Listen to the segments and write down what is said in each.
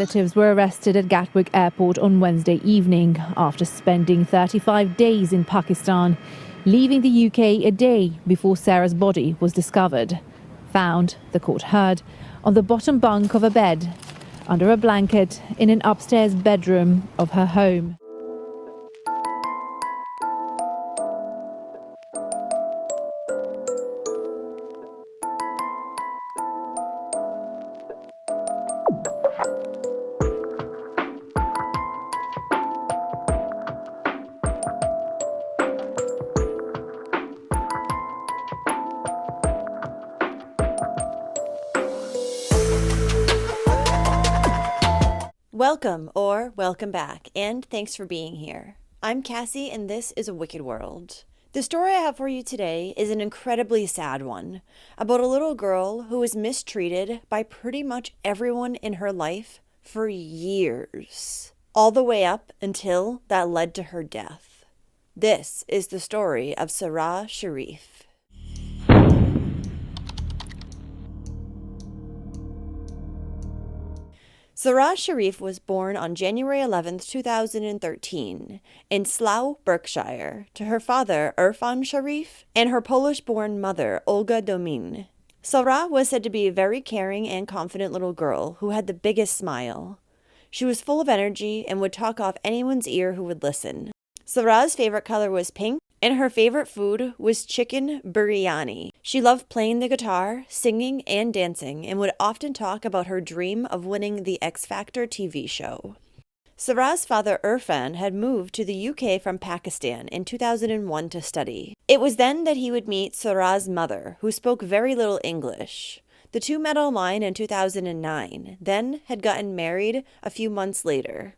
fugitives were arrested at Gatwick Airport on Wednesday evening after spending 35 days in Pakistan, leaving the UK a day before Sarah's body was discovered. Found, the court heard, on the bottom bunk of a bed, under a blanket in an upstairs bedroom of her home. Welcome or welcome back, and thanks for being here. I'm Cassie, and this is A Wicked World. The story I have for you today is an incredibly sad one about a little girl who was mistreated by pretty much everyone in her life for years, all the way up until that led to her death. This is the story of Sara Sharif. Sara Sharif was born on January 11, 2013, in Slough, Berkshire, to her father, Irfan Sharif, and her Polish-born mother, Olga Domin. Sara was said to be a very caring and confident little girl who had the biggest smile. She was full of energy and would talk off anyone's ear who would listen. Sara's favorite color was pink, and her favorite food was chicken biryani. She loved playing the guitar, singing, and dancing, and would often talk about her dream of winning the X Factor TV show. Sara's father, Irfan, had moved to the UK from Pakistan in 2001 to study. It was then that he would meet Sara's mother, who spoke very little English. The two met online in 2009, then had gotten married a few months later.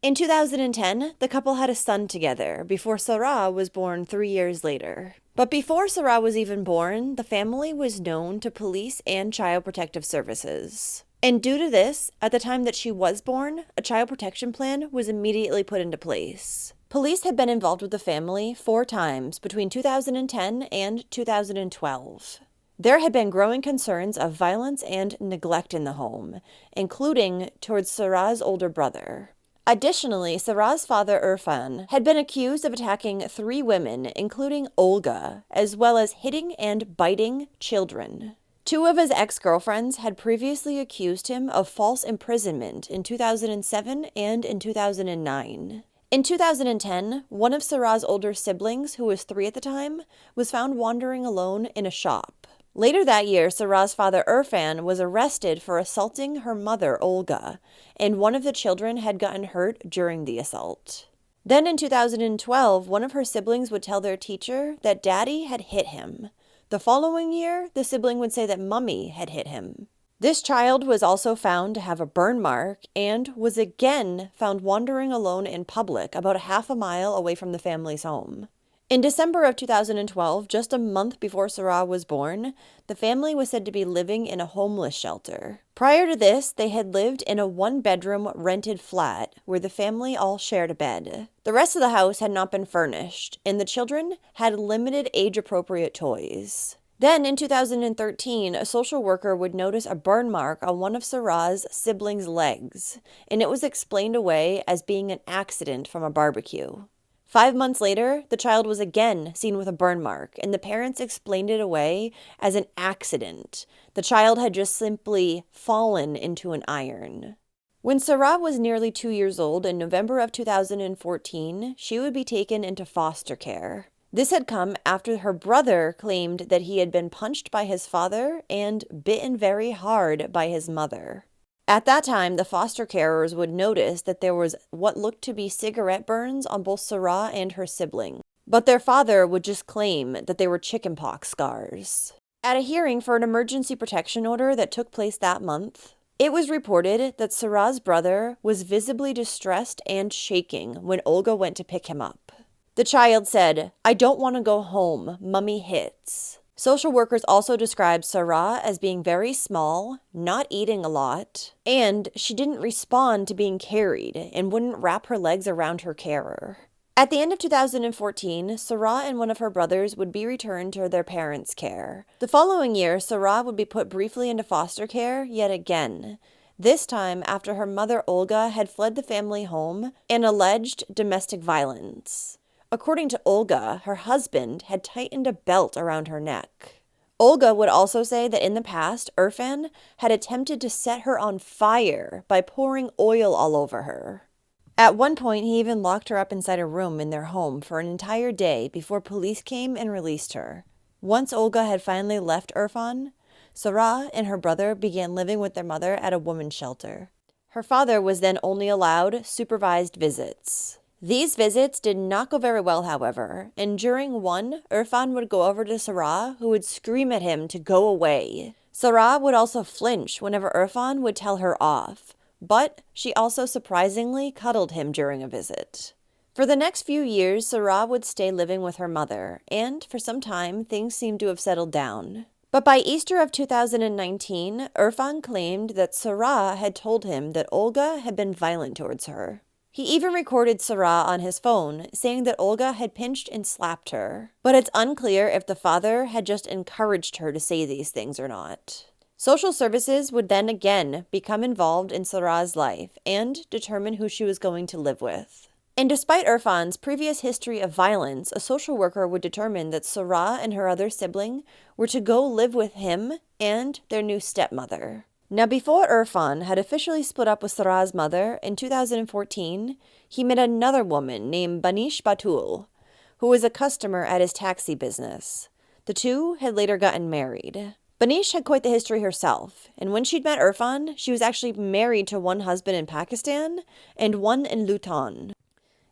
In 2010, the couple had a son together before Sara was born 3 years later. But before Sara was even born, the family was known to police and child protective services. And due to this, at the time that she was born, a child protection plan was immediately put into place. Police had been involved with the family 4 times between 2010 and 2012. There had been growing concerns of violence and neglect in the home, including towards Sara's older brother. Additionally, Sara's father, Irfan, had been accused of attacking 3 women, including Olga, as well as hitting and biting children. 2 of his ex-girlfriends had previously accused him of false imprisonment in 2007 and in 2009. In 2010, one of Sara's older siblings, who was 3 at the time, was found wandering alone in a shop. Later that year, Sara's father, Irfan, was arrested for assaulting her mother, Olga, and one of the children had gotten hurt during the assault. Then in 2012, one of her siblings would tell their teacher that Daddy had hit him. The following year, the sibling would say that Mummy had hit him. This child was also found to have a burn mark and was again found wandering alone in public about a half a mile away from the family's home. In December of 2012, just a month before Sara was born, the family was said to be living in a homeless shelter. Prior to this, they had lived in a 1-bedroom rented flat where the family all shared a bed. The rest of the house had not been furnished, and the children had limited age-appropriate toys. Then, in 2013, a social worker would notice a burn mark on one of Sara's siblings' legs, and it was explained away as being an accident from a barbecue. 5 months later, the child was again seen with a burn mark, and the parents explained it away as an accident. The child had just simply fallen into an iron. When Sara was nearly 2 years old in November of 2014, she would be taken into foster care. This had come after her brother claimed that he had been punched by his father and bitten very hard by his mother. At that time, the foster carers would notice that there was what looked to be cigarette burns on both Sara and her sibling, but their father would just claim that they were chickenpox scars. At a hearing for an emergency protection order that took place that month, it was reported that Sara's brother was visibly distressed and shaking when Olga went to pick him up. The child said, "I don't want to go home. Mummy hits." Social workers also described Sara as being very small, not eating a lot, and she didn't respond to being carried and wouldn't wrap her legs around her carer. At the end of 2014, Sara and one of her brothers would be returned to their parents' care. The following year, Sara would be put briefly into foster care yet again. this time after her mother Olga had fled the family home and alleged domestic violence. According to Olga, her husband had tightened a belt around her neck. Olga would also say that in the past, Irfan had attempted to set her on fire by pouring oil all over her. At one point, he even locked her up inside a room in their home for an entire day before police came and released her. Once Olga had finally left Irfan, Sara and her brother began living with their mother at a women's shelter. Her father was then only allowed supervised visits. These visits did not go very well, however, and during one, Irfan would go over to Sara, who would scream at him to go away. Sara would also flinch whenever Irfan would tell her off, but she also surprisingly cuddled him during a visit. For the next few years, Sara would stay living with her mother, and for some time, things seemed to have settled down. But by Easter of 2019, Irfan claimed that Sara had told him that Olga had been violent towards her. He even recorded Sara on his phone, saying that Olga had pinched and slapped her. But it's unclear if the father had just encouraged her to say these things or not. Social services would then again become involved in Sara's life and determine who she was going to live with. And despite Irfan's previous history of violence, a social worker would determine that Sara and her other sibling were to go live with him and their new stepmother. Now, before Irfan had officially split up with Sara's mother in 2014, he met another woman named Banish Batul, who was a customer at his taxi business. The two had later gotten married. Banish had quite the history herself, and when she'd met Irfan, she was actually married to one husband in Pakistan and one in Luton.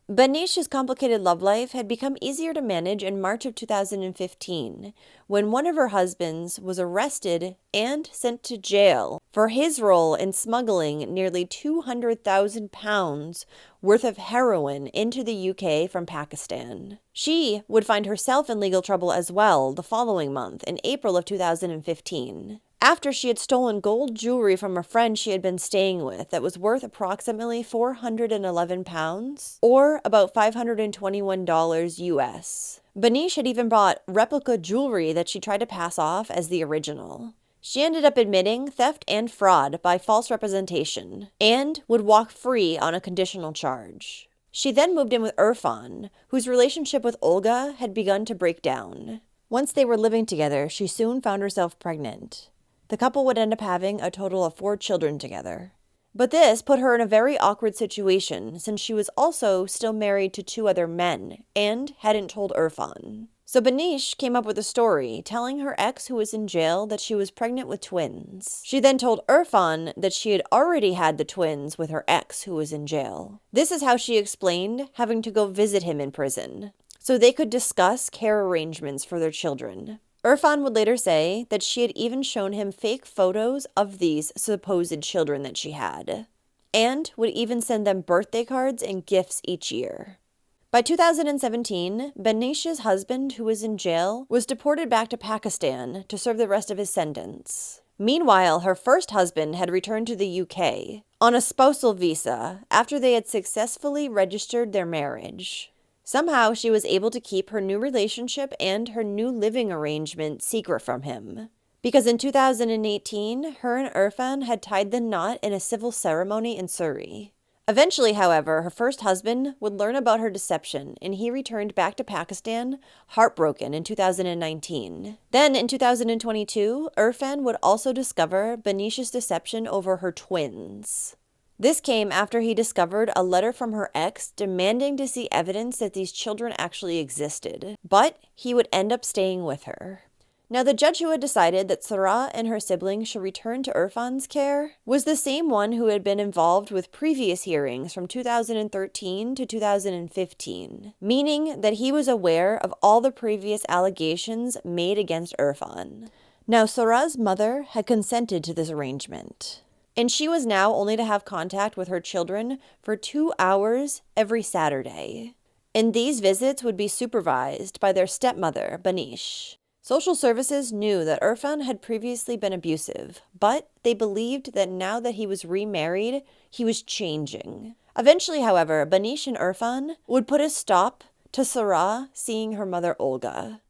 Banish's complicated love life had become easier to manage in March of 2015, when one of her husbands was arrested and sent to jail for his role in smuggling nearly £200,000 worth of heroin into the UK from Pakistan. She would find herself in legal trouble as well the following month, in April of 2015. After she had stolen gold jewelry from a friend she had been staying with that was worth approximately £411, or about $521 US. Banish had even bought replica jewelry that she tried to pass off as the original. She ended up admitting theft and fraud by false representation, and would walk free on a conditional charge. She then moved in with Irfan, whose relationship with Olga had begun to break down. Once they were living together, she soon found herself pregnant. The couple would end up having a total of 4 children together. But this put her in a very awkward situation, since she was also still married to 2 other men and hadn't told Irfan. So Banish came up with a story telling her ex who was in jail that she was pregnant with twins. She then told Irfan that she had already had the twins with her ex who was in jail. This is how she explained having to go visit him in prison, so they could discuss care arrangements for their children. Irfan would later say that she had even shown him fake photos of these supposed children that she had, and would even send them birthday cards and gifts each year. By 2017, Banish's husband, who was in jail, was deported back to Pakistan to serve the rest of his sentence. Meanwhile, her first husband had returned to the UK on a spousal visa after they had successfully registered their marriage. Somehow, she was able to keep her new relationship and her new living arrangement secret from him. Because in 2018, her and Irfan had tied the knot in a civil ceremony in Surrey. Eventually, however, her first husband would learn about her deception, and he returned back to Pakistan, heartbroken, in 2019. Then, in 2022, Irfan would also discover Banish's deception over her twins. This came after he discovered a letter from her ex demanding to see evidence that these children actually existed, but he would end up staying with her. Now, the judge who had decided that Sara and her siblings should return to Irfan's care was the same one who had been involved with previous hearings from 2013 to 2015, meaning that he was aware of all the previous allegations made against Irfan. Now, Sara's mother had consented to this arrangement, and she was now only to have contact with her children for 2 hours every Saturday. And these visits would be supervised by their stepmother, Banish. Social services knew that Irfan had previously been abusive, but they believed that now that he was remarried, he was changing. Eventually, however, Banish and Irfan would put a stop to Sara seeing her mother Olga.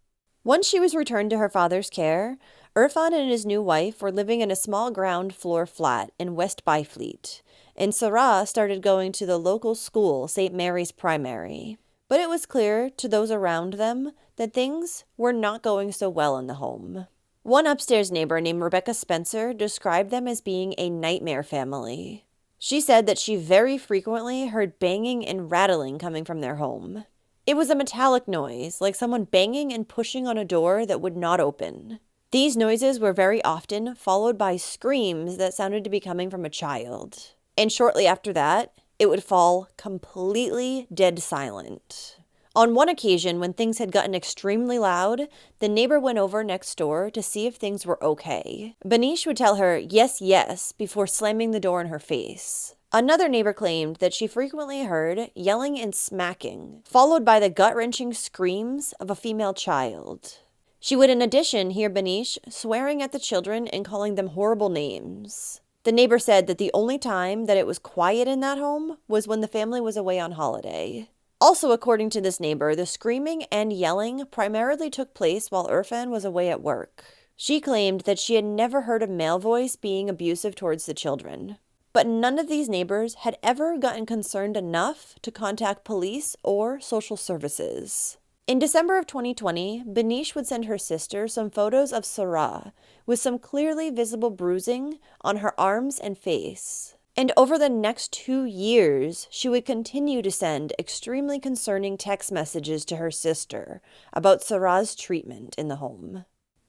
Once she was returned to her father's care, Irfan and his new wife were living in a small ground floor flat in West Byfleet, and Sara started going to the local school, St. Mary's Primary. But it was clear to those around them that things were not going so well in the home. One upstairs neighbor named Rebecca Spencer described them as being a nightmare family. She said that she very frequently heard banging and rattling coming from their home. It was a metallic noise, like someone banging and pushing on a door that would not open. These noises were very often followed by screams that sounded to be coming from a child. And shortly after that, it would fall completely dead silent. On one occasion, when things had gotten extremely loud, the neighbor went over next door to see if things were okay. Banish would tell her, "Yes, yes," before slamming the door in her face. Another neighbor claimed that she frequently heard yelling and smacking, followed by the gut-wrenching screams of a female child. She would in addition hear Banish swearing at the children and calling them horrible names. The neighbor said that the only time that it was quiet in that home was when the family was away on holiday. Also, according to this neighbor, the screaming and yelling primarily took place while Irfan was away at work. She claimed that she had never heard a male voice being abusive towards the children. But none of these neighbors had ever gotten concerned enough to contact police or social services. In December of 2020, Banish would send her sister some photos of Sara with some clearly visible bruising on her arms and face. And over the next 2 years, she would continue to send extremely concerning text messages to her sister about Sara's treatment in the home.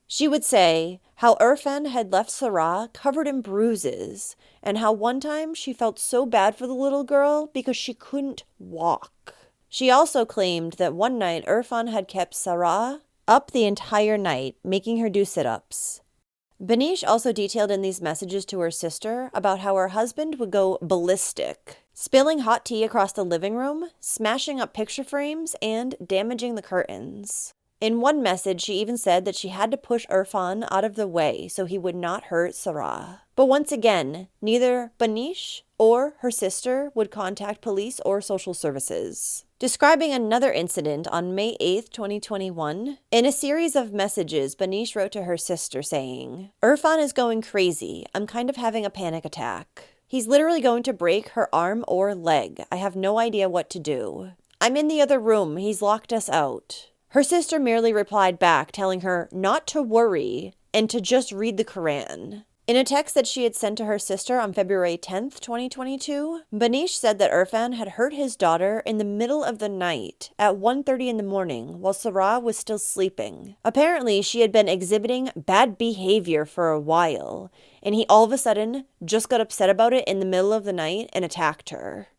She would say how Irfan had left Sara covered in bruises and how one time she felt so bad for the little girl because she couldn't walk. She also claimed that one night Irfan had kept Sara up the entire night, making her do sit-ups. Banish also detailed in these messages to her sister about how her husband would go ballistic, spilling hot tea across the living room, smashing up picture frames, and damaging the curtains. In one message, she even said that she had to push Irfan out of the way so he would not hurt Sara. But once again, neither Banish or her sister would contact police or social services. Describing another incident on May 8, 2021, in a series of messages, Banish wrote to her sister saying, "Irfan is going crazy. I'm kind of having a panic attack. He's literally going to break her arm or leg. I have no idea what to do. I'm in the other room. He's locked us out." Her sister merely replied back, telling her not to worry and to just read the Quran. In a text that she had sent to her sister on February 10th, 2022, Banish said that Irfan had hurt his daughter in the middle of the night at 1:30 in the morning while Sara was still sleeping. Apparently, she had been exhibiting bad behavior for a while, and he all of a sudden just got upset about it in the middle of the night and attacked her.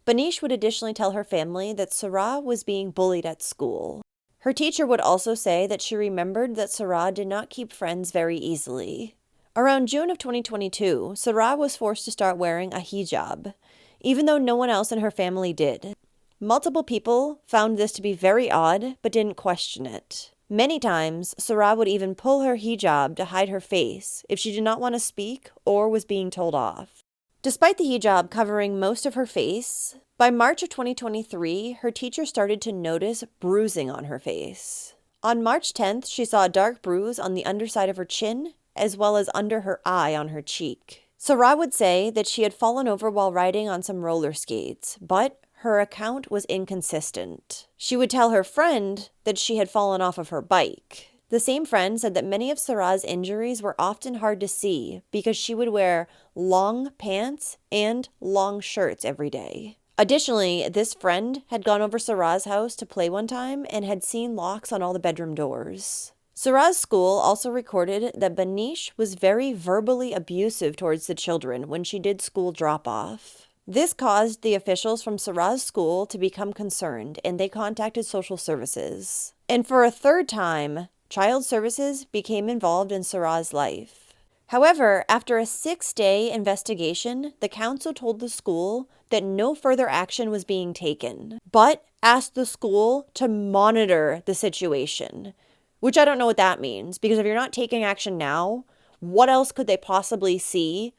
Banish would additionally tell her family that Sara was being bullied at school. Her teacher would also say that she remembered that Sara did not keep friends very easily. Around June of 2022, Sara was forced to start wearing a hijab, even though no one else in her family did. Multiple people found this to be very odd, but didn't question it. Many times, Sara would even pull her hijab to hide her face if she did not want to speak or was being told off. Despite the hijab covering most of her face, by March of 2023, her teacher started to notice bruising on her face. On March 10th, she saw a dark bruise on the underside of her chin, as well as under her eye on her cheek. Sara would say that she had fallen over while riding on some roller skates, but her account was inconsistent. She would tell her friend that she had fallen off of her bike. The same friend said that many of Sara's injuries were often hard to see because she would wear long pants and long shirts every day. Additionally, this friend had gone over Sara's house to play one time and had seen locks on all the bedroom doors. Sara's school also recorded that Banish was very verbally abusive towards the children when she did school drop-off. This caused the officials from Sara's school to become concerned, and they contacted social services. And for a third time, child services became involved in Sara's life. However, after a 6-day investigation, the council told the school that no further action was being taken, but asked the school to monitor the situation. Which I don't know what that means, because if you're not taking action now, what else could they possibly see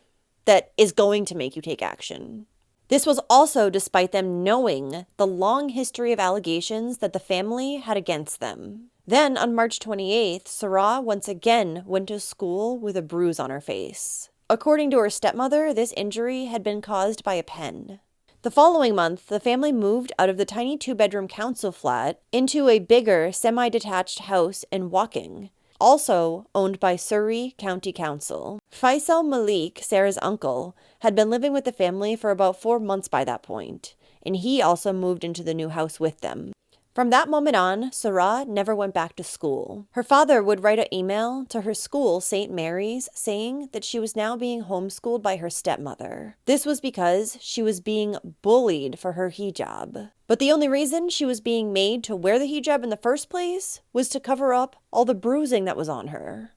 that is going to make you take action? This was also despite them knowing the long history of allegations that the family had against them. Then, on March 28th, Sara once again went to school with a bruise on her face. According to her stepmother, this injury had been caused by a pen. The following month, the family moved out of the tiny two-bedroom council flat into a bigger, semi-detached house in Woking, also owned by Surrey County Council. Faisal Malik, Sarah's uncle, had been living with the family for about 4 months by that point, and he also moved into the new house with them. From that moment on, Sara never went back to school. Her father would write an email to her school, St. Mary's, saying that she was now being homeschooled by her stepmother. This was because she was being bullied for her hijab. But the only reason she was being made to wear the hijab in the first place was to cover up all the bruising that was on her.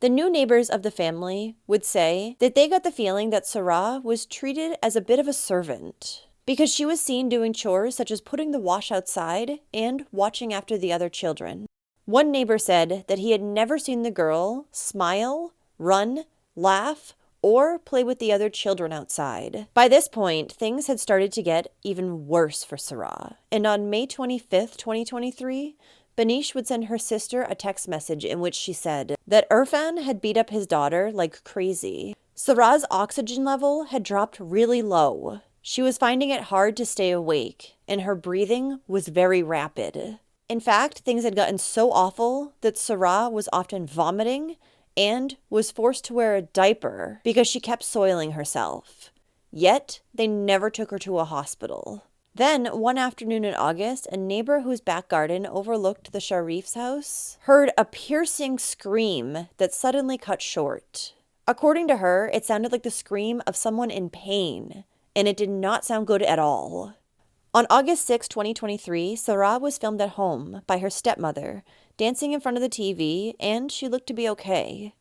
The new neighbors of the family would say that they got the feeling that Sara was treated as a bit of a servant, because she was seen doing chores such as putting the wash outside and watching after the other children. One neighbor said that he had never seen the girl smile, run, laugh, or play with the other children outside. By this point, things had started to get even worse for Sara, and on May 25th, 2023, Banish would send her sister a text message in which she said that Irfan had beat up his daughter like crazy. Sara's oxygen level had dropped really low. She was finding it hard to stay awake, and her breathing was very rapid. In fact, things had gotten so awful that Sara was often vomiting and was forced to wear a diaper because she kept soiling herself. Yet, they never took her to a hospital. Then, one afternoon in August, a neighbor whose back garden overlooked the Sharif's house heard a piercing scream that suddenly cut short. According to her, it sounded like the scream of someone in pain, and it did not sound good at all. On August 6, 2023, Sara was filmed at home by her stepmother, dancing in front of the TV, and she looked to be okay.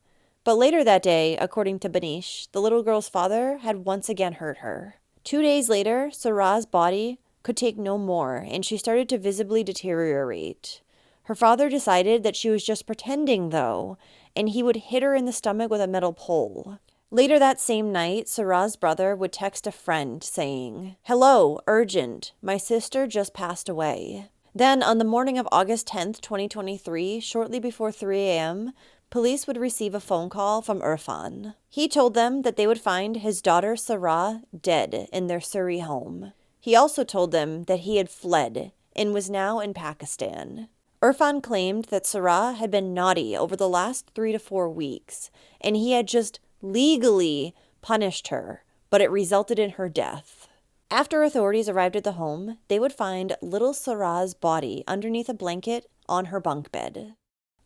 But later that day, according to Banish, the little girl's father had once again hurt her. 2 days later, Sara's body could take no more, and she started to visibly deteriorate. Her father decided that she was just pretending, though, and he would hit her in the stomach with a metal pole. Later that same night, Sara's brother would text a friend saying, "Hello, urgent, my sister just passed away." Then, on the morning of August 10th, 2023, shortly before 3 a.m., police would receive a phone call from Irfan. He told them that they would find his daughter Sara dead in their Surrey home. He also told them that he had fled and was now in Pakistan. Irfan claimed that Sara had been naughty over the last 3 to 4 weeks, and he had just legally punished her, but it resulted in her death. After authorities arrived at the home, they would find little Sara's body underneath a blanket on her bunk bed.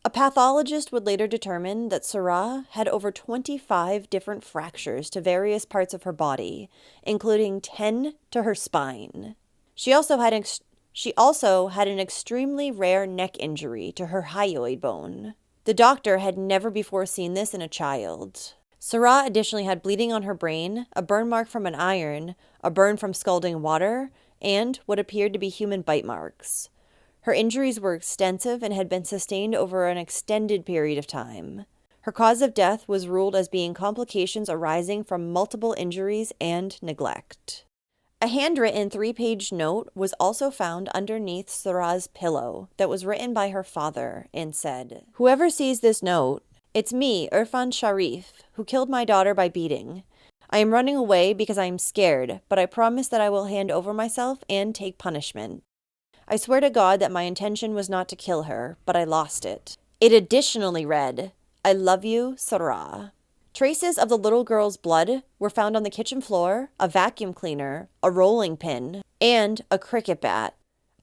A pathologist would later determine that Sara had over 25 different fractures to various parts of her body, including 10 to her spine. She also had an extremely rare neck injury to her hyoid bone. The doctor had never before seen this in a child. Sara additionally had bleeding on her brain, a burn mark from an iron, a burn from scalding water, and what appeared to be human bite marks. Her injuries were extensive and had been sustained over an extended period of time. Her cause of death was ruled as being complications arising from multiple injuries and neglect. A handwritten 3-page note was also found underneath Sara's pillow that was written by her father and said, "Whoever sees this note, it's me, Irfan Sharif, who killed my daughter by beating. I am running away because I am scared, but I promise that I will hand over myself and take punishment. I swear to God that my intention was not to kill her, but I lost it." It additionally read, "I love you, Sara." Traces of the little girl's blood were found on the kitchen floor, a vacuum cleaner, a rolling pin, and a cricket bat.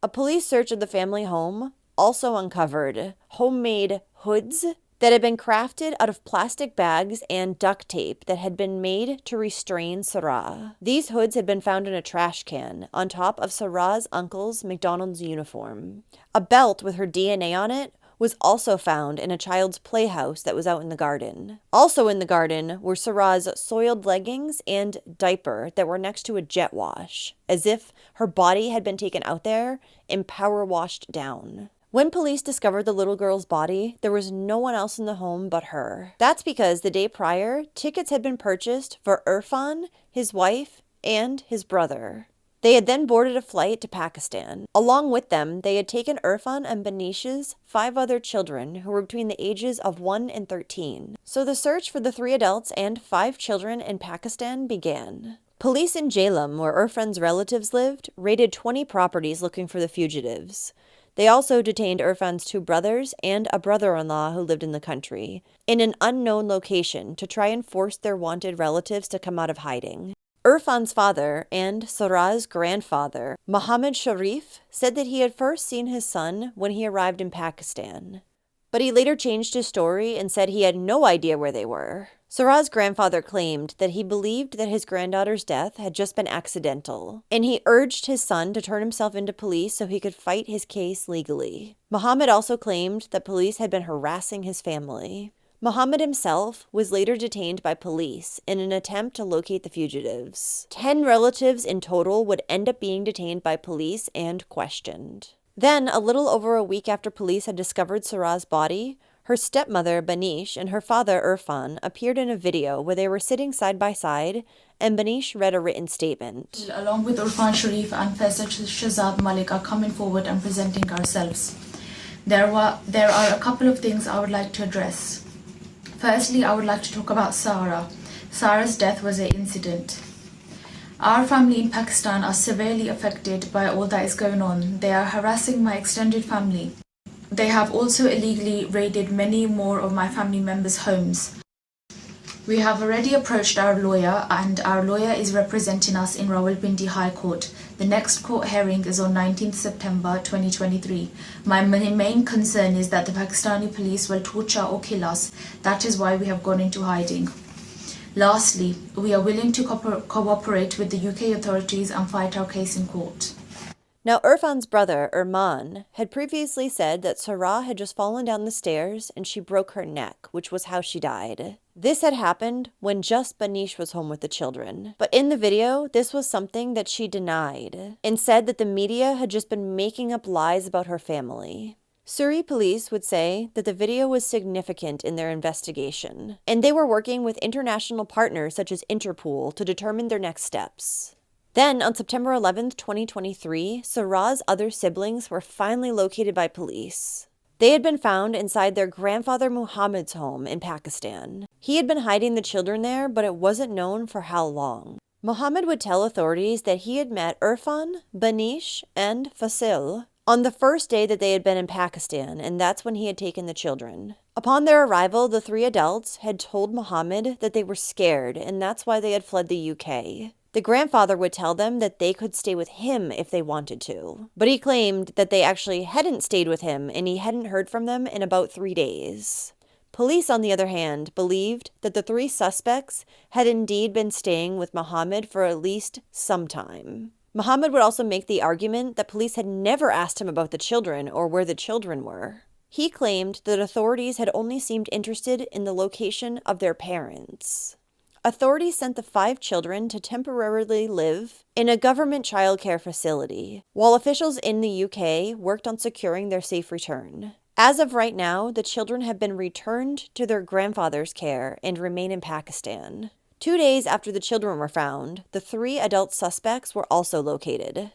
A police search of the family home also uncovered homemade hoods that had been crafted out of plastic bags and duct tape that had been made to restrain Sara. These hoods had been found in a trash can on top of Sara's uncle's McDonald's uniform. A belt with her DNA on it was also found in a child's playhouse that was out in the garden. Also in the garden were Sara's soiled leggings and diaper that were next to a jet wash, as if her body had been taken out there and power washed down. When police discovered the little girl's body, there was no one else in the home but her. That's because the day prior, tickets had been purchased for Irfan, his wife, and his brother. They had then boarded a flight to Pakistan. Along with them, they had taken Irfan and Banish's 5 other children who were between the ages of 1 and 13. So the search for the 3 adults and 5 children in Pakistan began. Police in Jhelum, where Irfan's relatives lived, raided 20 properties looking for the fugitives. They also detained Irfan's 2 brothers and a brother-in-law who lived in the country, in an unknown location to try and force their wanted relatives to come out of hiding. Irfan's father and Sara's grandfather, Mohammed Sharif, said that he had first seen his son when he arrived in Pakistan. But he later changed his story and said he had no idea where they were. Sara's grandfather claimed that he believed that his granddaughter's death had just been accidental, and he urged his son to turn himself into police so he could fight his case legally. Mohammed also claimed that police had been harassing his family. Mohammed himself was later detained by police in an attempt to locate the fugitives. 10 relatives in total would end up being detained by police and questioned. Then, a little over a week after police had discovered Sara's body, her stepmother, Banish, and her father, Irfan, appeared in a video where they were sitting side by side, and Banish read a written statement. Along with Irfan Sharif and Faisal Shahzad Malik are coming forward and presenting ourselves. There are a couple of things I would like to address. Firstly, I would like to talk about Sara. Sara's death was an incident. Our family in Pakistan are severely affected by all that is going on. They are harassing my extended family. They have also illegally raided many more of my family members' homes. We have already approached our lawyer, and our lawyer is representing us in Rawalpindi High Court. The next court hearing is on 19th September 2023. My main concern is that the Pakistani police will torture or kill us. That is why we have gone into hiding. Lastly, we are willing to cooperate with the UK authorities and fight our case in court. Now, Irfan's brother, Irman, had previously said that Sara had just fallen down the stairs and she broke her neck, which was how she died. This had happened when just Banish was home with the children. But in the video, this was something that she denied and said that the media had just been making up lies about her family. Surrey police would say that the video was significant in their investigation, and they were working with international partners such as Interpol to determine their next steps. Then, on September 11th, 2023, Sara's other siblings were finally located by police. They had been found inside their grandfather Muhammad's home in Pakistan. He had been hiding the children there, but it wasn't known for how long. Muhammad would tell authorities that he had met Irfan, Banish, and Fasil on the first day that they had been in Pakistan, and that's when he had taken the children. Upon their arrival, the 3 adults had told Muhammad that they were scared, and that's why they had fled the UK. The grandfather would tell them that they could stay with him if they wanted to. But he claimed that they actually hadn't stayed with him and he hadn't heard from them in about 3 days. Police, on the other hand, believed that the 3 suspects had indeed been staying with Muhammad for at least some time. Muhammad would also make the argument that police had never asked him about the children or where the children were. He claimed that authorities had only seemed interested in the location of their parents. Authorities sent the 5 children to temporarily live in a government childcare facility, while officials in the UK worked on securing their safe return. As of right now, the children have been returned to their grandfather's care and remain in Pakistan. 2 days after the children were found, the 3 adult suspects were also located.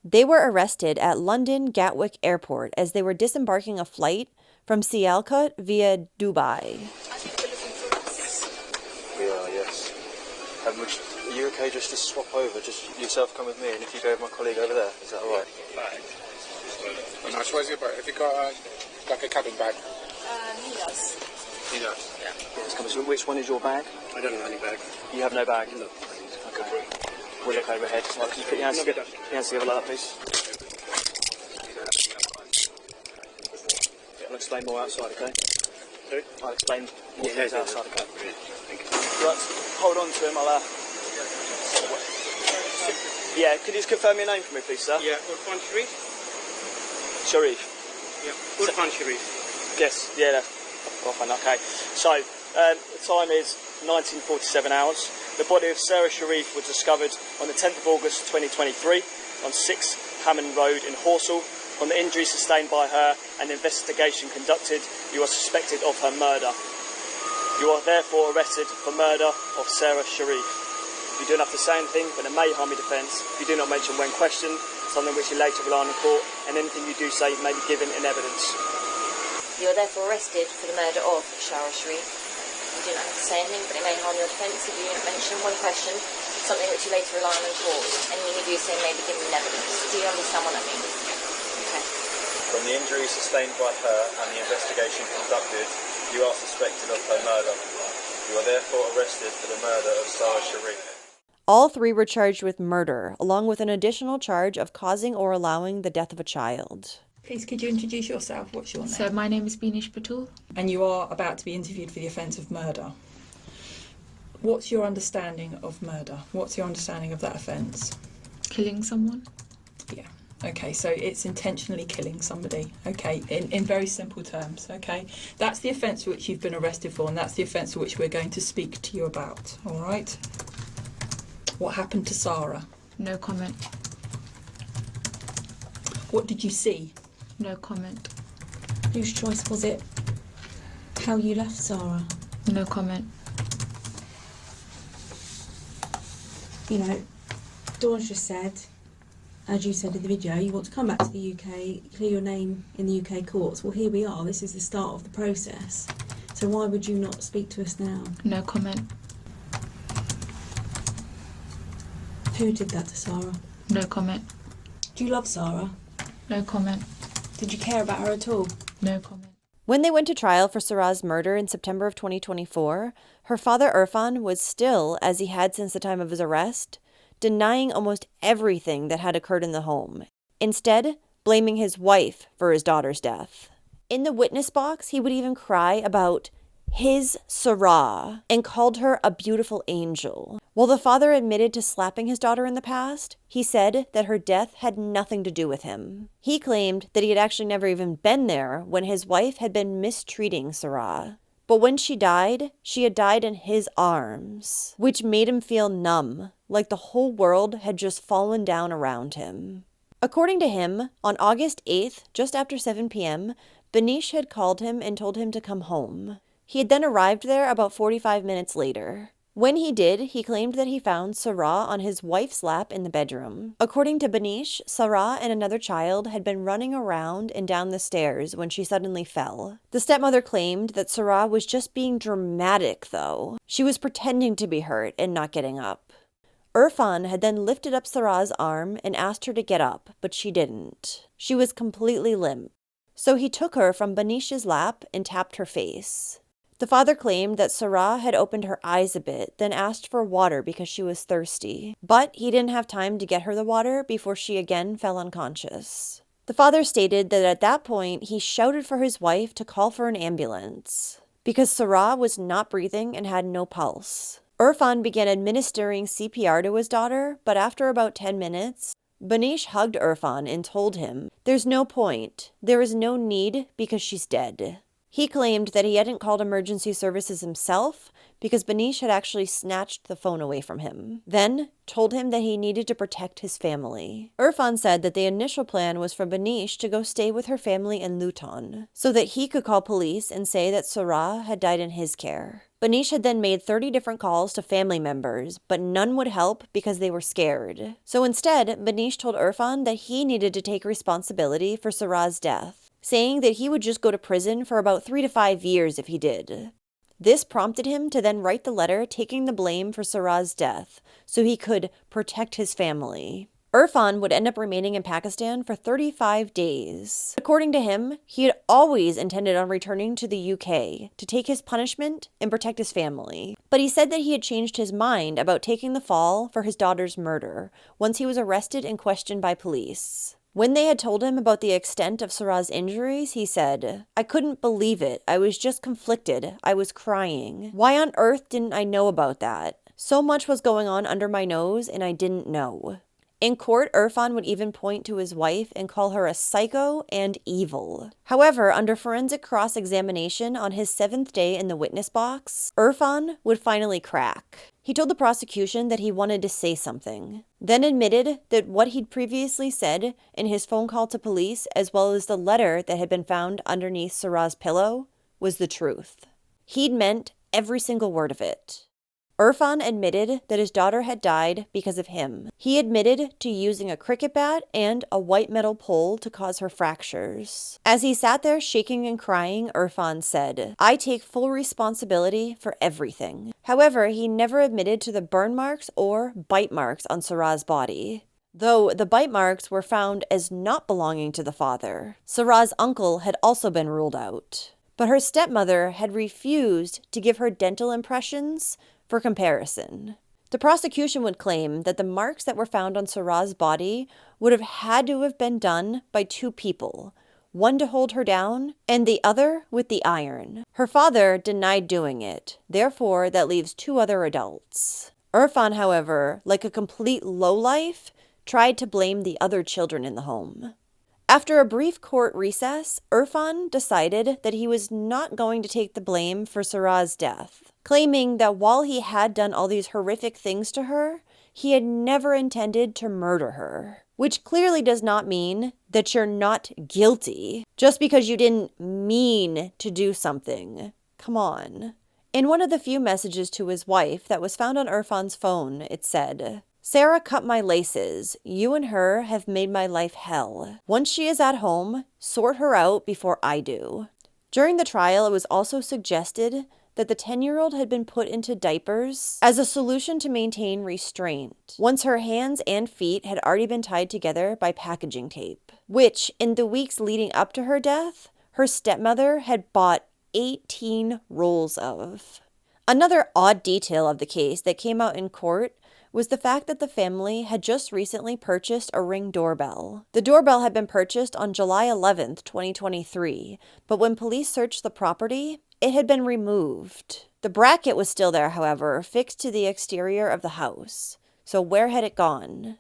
They were arrested at London Gatwick Airport as they were disembarking a flight from Sialkot via Dubai. Are you okay just to swap over? Just yourself come with me, and if you go with my colleague over there, is that alright? No, where's your bag? Have you got like a cabin bag? He does. He does? Yeah. Let's come. So which one is your bag? I don't have any bag. You have no bag? No. Okay. We'll look overhead. Right, can you put your hands together like that, please? Yeah, I'll explain more outside, okay? Sorry? I'll explain more things outside, okay? Thank you. Right, hold on to him, Yeah, could you just confirm your name for me, please, sir? Yeah, Irfan Sharif? Sharif? Yeah, Irfan Sharif. Yes, yeah, that's Irfan, okay. So, the time is 1947 hours. The body of Sara Sharif was discovered on the 10th of August 2023 on 6 Hammond Road in Horsell. On the injuries sustained by her and investigation conducted, you are suspected of her murder. You are therefore arrested for murder of Sara Sharif. You do not have to say anything, but it may harm your defence if you do not mention when questioned, something which you later rely on in court, and anything you do say may be given in evidence. You are therefore arrested for the murder of Sara Sharif. You do not have to say anything, but it may harm your defence if you do not mention when questioned, something which you later rely on in court. Anything you do say may be given in evidence. Do you understand what that means? Okay. From the injuries sustained by her and the investigation conducted, you are suspected of her murder. You are therefore arrested for the murder of Sara Sharif. All three were charged with murder, along with an additional charge of causing or allowing the death of a child. Please, could you introduce yourself? What's your name? So my name is Binish Patul. And you are about to be interviewed for the offence of murder. What's your understanding of murder? What's your understanding of that offence? Killing someone. Yeah. Okay, so it's intentionally killing somebody. Okay, in very simple terms. Okay, that's the offence for which you've been arrested for, and that's the offence for which we're going to speak to you about. All right. What happened to Sara? No comment. What did you see? No comment. Whose choice was it? How you left Sara? No comment. You know, Dawn's just said, as you said in the video, you want to come back to the UK, clear your name in the UK courts. Well, here we are. This is the start of the process. So why would you not speak to us now? No comment. Who did that to Sara? No comment. Do you love Sara? No comment. Did you care about her at all? No comment. When they went to trial for Sara's murder in September of 2024, her father Irfan was still, as he had since the time of his arrest, denying almost everything that had occurred in the home, instead blaming his wife for his daughter's death. In the witness box, he would even cry about his Sara and called her a beautiful angel. While the father admitted to slapping his daughter in the past, he said that her death had nothing to do with him. He claimed that he had actually never even been there when his wife had been mistreating Sara. But when she had died in his arms, which made him feel numb, like the whole world had just fallen down around him. According to him, on August 8th, just after 7 p.m., Banish had called him and told him to come home. He had then arrived there about 45 minutes later. When he did, he claimed that he found Sara on his wife's lap in the bedroom. According to Banish, Sara and another child had been running around and down the stairs when she suddenly fell. The stepmother claimed that Sara was just being dramatic, though. She was pretending to be hurt and not getting up. Irfan had then lifted up Sara's arm and asked her to get up, but she didn't. She was completely limp. So he took her from Banish's lap and tapped her face. The father claimed that Sara had opened her eyes a bit, then asked for water because she was thirsty. But he didn't have time to get her the water before she again fell unconscious. The father stated that at that point, he shouted for his wife to call for an ambulance because Sara was not breathing and had no pulse. Irfan began administering CPR to his daughter, but after about 10 minutes, Banish hugged Irfan and told him, "There's no point. There is no need because she's dead." He claimed that he hadn't called emergency services himself because Banish had actually snatched the phone away from him, then told him that he needed to protect his family. Irfan said that the initial plan was for Banish to go stay with her family in Luton so that he could call police and say that Sara had died in his care. Banish had then made 30 different calls to family members, but none would help because they were scared. So instead, Banish told Irfan that he needed to take responsibility for Sara's death, saying that he would just go to prison for about 3 to 5 years if he did. This prompted him to then write the letter taking the blame for Sara's death so he could protect his family. Irfan would end up remaining in Pakistan for 35 days. According to him, he had always intended on returning to the UK to take his punishment and protect his family. But he said that he had changed his mind about taking the fall for his daughter's murder once he was arrested and questioned by police. When they had told him about the extent of Sara's injuries, he said, "I couldn't believe it. I was just conflicted. I was crying. Why on earth didn't I know about that? So much was going on under my nose and I didn't know." In court, Irfan would even point to his wife and call her a psycho and evil. However, under forensic cross-examination on his 7th day in the witness box, Irfan would finally crack. He told the prosecution that he wanted to say something, then admitted that what he'd previously said in his phone call to police, as well as the letter that had been found underneath Sara's pillow, was the truth. He'd meant every single word of it. Irfan admitted that his daughter had died because of him. He admitted to using a cricket bat and a white metal pole to cause her fractures. As he sat there shaking and crying, Irfan said, "I take full responsibility for everything." However, he never admitted to the burn marks or bite marks on Sara's body, though the bite marks were found as not belonging to the father. Sara's uncle had also been ruled out, but her stepmother had refused to give her dental impressions for comparison. The prosecution would claim that the marks that were found on Sara's body would have had to have been done by two people, one to hold her down and the other with the iron. Her father denied doing it, therefore that leaves two other adults. Irfan, however, like a complete lowlife, tried to blame the other children in the home. After a brief court recess, Irfan decided that he was not going to take the blame for Sara's death, claiming that while he had done all these horrific things to her, he had never intended to murder her. Which clearly does not mean that you're not guilty just because you didn't mean to do something. Come on. In one of the few messages to his wife that was found on Irfan's phone, it said, "Sara cut my laces. You and her have made my life hell. Once she is at home, sort her out before I do." During the trial, it was also suggested that the 10-year-old had been put into diapers as a solution to maintain restraint, once her hands and feet had already been tied together by packaging tape, which, in the weeks leading up to her death, her stepmother had bought 18 rolls of. Another odd detail of the case that came out in court was the fact that the family had just recently purchased a Ring doorbell. The doorbell had been purchased on July 11th, 2023, but when police searched the property, it had been removed. The bracket was still there, however, fixed to the exterior of the house. So where had it gone?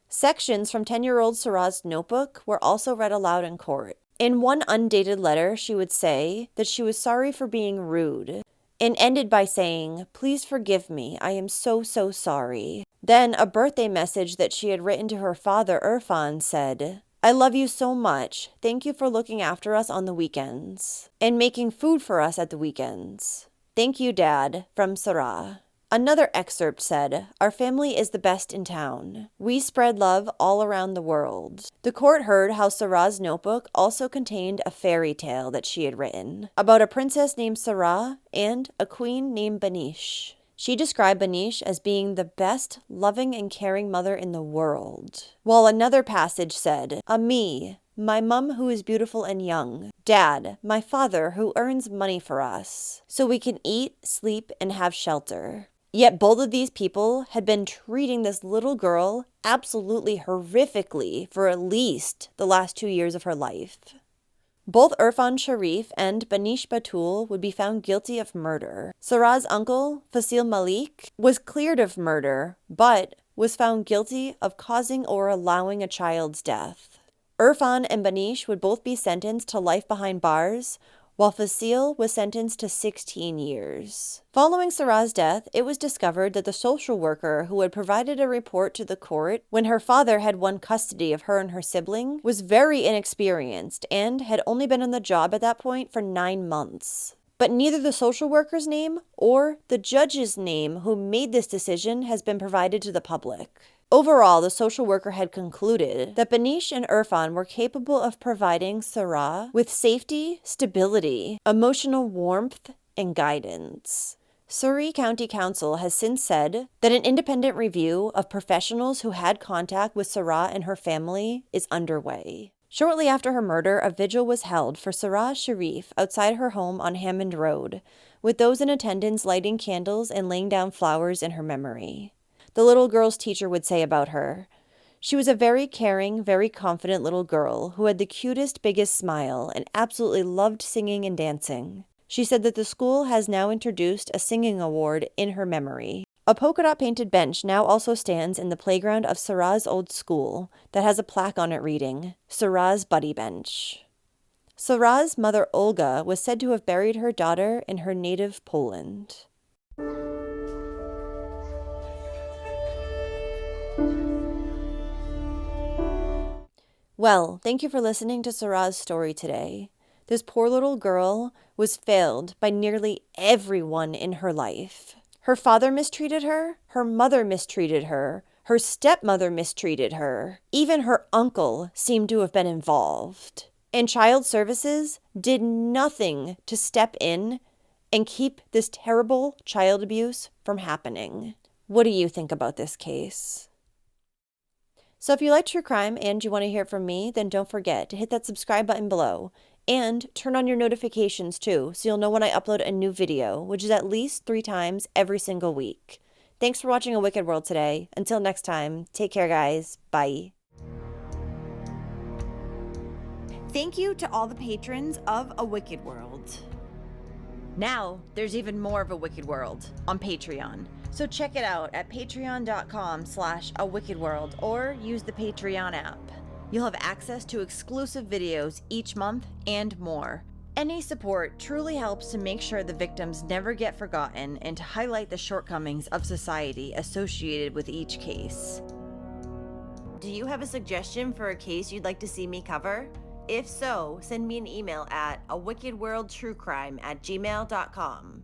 Sections from 10-year-old Sara's notebook were also read aloud in court. In one undated letter, she would say that she was sorry for being rude, and ended by saying, "Please forgive me, I am so, so sorry." Then a birthday message that she had written to her father, Irfan, said, "I love you so much. Thank you for looking after us on the weekends and making food for us at the weekends. Thank you, Dad, from Sara." Another excerpt said, "Our family is the best in town. We spread love all around the world." The court heard how Sara's notebook also contained a fairy tale that she had written about a princess named Sara and a queen named Banish. She described Banish as being the best, loving, and caring mother in the world. While another passage said, "Ami, my mum who is beautiful and young. Dad, my father who earns money for us, so we can eat, sleep, and have shelter." Yet both of these people had been treating this little girl absolutely horrifically for at least the last 2 years of her life. Both Irfan Sharif and Banish Batul would be found guilty of murder. Sara's uncle, Fasil Malik, was cleared of murder, but was found guilty of causing or allowing a child's death. Irfan and Banish would both be sentenced to life behind bars, while Fasil was sentenced to 16 years. Following Sara's death, it was discovered that the social worker who had provided a report to the court when her father had won custody of her and her sibling was very inexperienced and had only been on the job at that point for 9 months. But neither the social worker's name or the judge's name who made this decision has been provided to the public. Overall, the social worker had concluded that Banish and Irfan were capable of providing Sara with safety, stability, emotional warmth, and guidance. Surrey County Council has since said that an independent review of professionals who had contact with Sara and her family is underway. Shortly after her murder, a vigil was held for Sara Sharif outside her home on Hammond Road, with those in attendance lighting candles and laying down flowers in her memory. The little girl's teacher would say about her, "She was a very caring, very confident little girl who had the cutest, biggest smile and absolutely loved singing and dancing." She said that the school has now introduced a singing award in her memory. A polka dot painted bench now also stands in the playground of Sara's old school that has a plaque on it reading, "Sara's Buddy Bench." Sara's mother Olga was said to have buried her daughter in her native Poland. Well, thank you for listening to Sara's story today. This poor little girl was failed by nearly everyone in her life. Her father mistreated her mother mistreated her stepmother mistreated her, even her uncle seemed to have been involved. And child services did nothing to step in and keep this terrible child abuse from happening. What do you think about this case? So if you like true crime and you want to hear it from me, then don't forget to hit that subscribe button below and turn on your notifications too, so you'll know when I upload a new video, which is at least 3 times every single week. Thanks for watching A Wicked World today. Until next time, take care, guys. Bye. Thank you to all the patrons of A Wicked World. Now, there's even more of A Wicked World on Patreon. So check it out at patreon.com/awickedworld or use the Patreon app. You'll have access to exclusive videos each month and more. Any support truly helps to make sure the victims never get forgotten and to highlight the shortcomings of society associated with each case. Do you have a suggestion for a case you'd like to see me cover? If so, send me an email at awickedworldtruecrime@gmail.com.